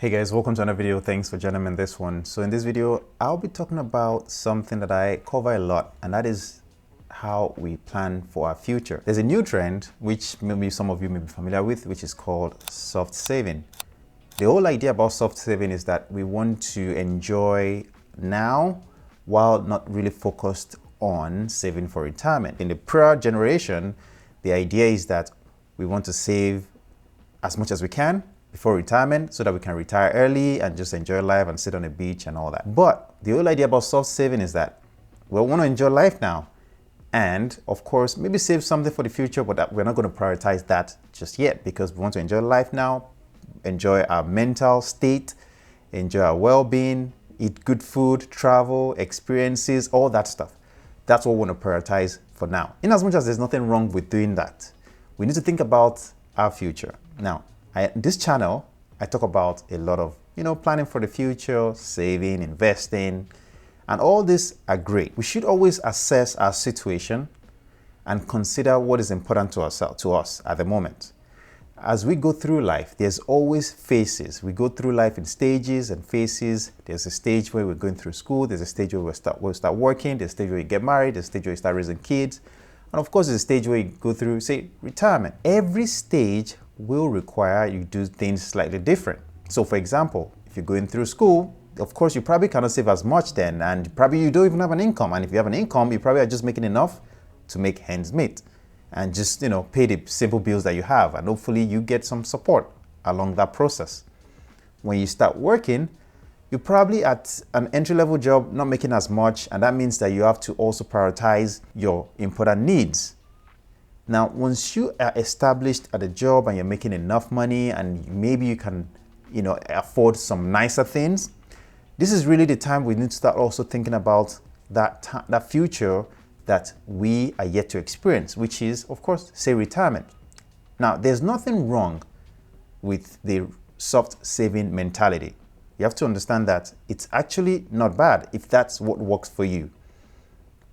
Hey guys, welcome to another video. Thanks for joining me in this one. So in this video, I'll be talking about something that I cover a lot, and that is how we plan for our future. There's a new trend, which maybe some of you may be familiar with, which is called soft saving. The whole idea about soft saving is that we want to enjoy now while not really focused on saving for retirement. In the prior generation, the idea is that we want to save as much as we can before retirement so that we can retire early and just enjoy life and sit on a beach and all that. But the whole idea about soft saving is that we want to enjoy life now and of course maybe save something for the future, but we're not going to prioritize that just yet because we want to enjoy life now, enjoy our mental state, enjoy our well-being, eat good food, travel, experiences, all that stuff. That's what we want to prioritize for now. In as much as there's nothing wrong with doing that, we need to think about our future. Now, this channel, I talk about a lot of, planning for the future, saving, investing, and all these are great. We should always assess our situation and consider what is important to us at the moment. As we go through life, there's always phases. We go through life in stages and phases. There's a stage where we're going through school. There's a stage where we'll start working. There's a stage where you get married. There's a stage where you start raising kids. And of course, there's a stage where you go through, say, retirement. Every stage will require you do things slightly different. So for example, if you're going through school, of course, you probably cannot save as much then, and probably you don't even have an income. And if you have an income, you probably are just making enough to make ends meet and just, pay the simple bills that you have. And hopefully you get some support along that process. When you start working, you're probably at an entry-level job, not making as much. And that means that you have to also prioritize your important needs. Now, once you are established at a job and you're making enough money and maybe you can, afford some nicer things, this is really the time we need to start also thinking about that future that we are yet to experience, which is, of course, say retirement. Now, there's nothing wrong with the soft saving mentality. You have to understand that it's actually not bad if that's what works for you.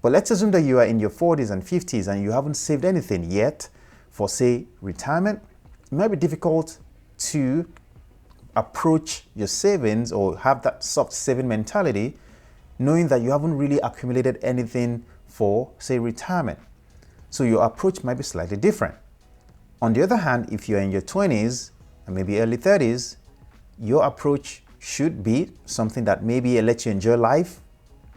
But let's assume that you are in your 40s and 50s and you haven't saved anything yet for, say, retirement. It might be difficult to approach your savings or have that soft saving mentality, knowing that you haven't really accumulated anything for, say, retirement. So your approach might be slightly different. On the other hand, if you're in your 20s and maybe early 30s, your approach should be something that maybe lets you enjoy life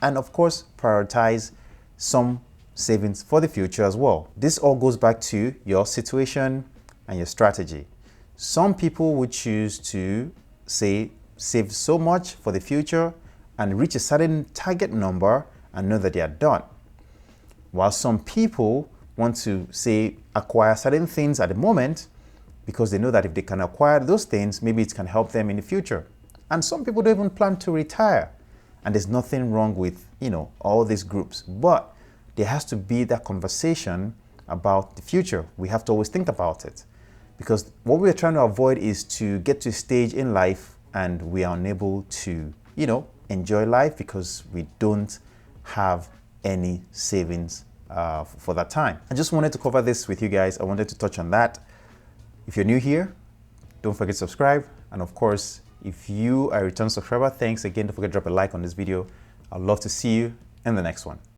and, of course, prioritize some savings for the future as well. This all goes back to your situation and your strategy. Some people would choose to, say, save so much for the future and reach a certain target number and know that they are done. While some people want to, say, acquire certain things at the moment because they know that if they can acquire those things, maybe it can help them in the future. And some people don't even plan to retire. And there's nothing wrong with, all these groups. But there has to be that conversation about the future. We have to always think about it. Because what we're trying to avoid is to get to a stage in life and we are unable to, enjoy life because we don't have any savings for that time. I just wanted to cover this with you guys. I wanted to touch on that. If you're new here, don't forget to subscribe. And of course, if you are a return subscriber, thanks again. Don't forget to drop a like on this video. I'd love to see you in the next one.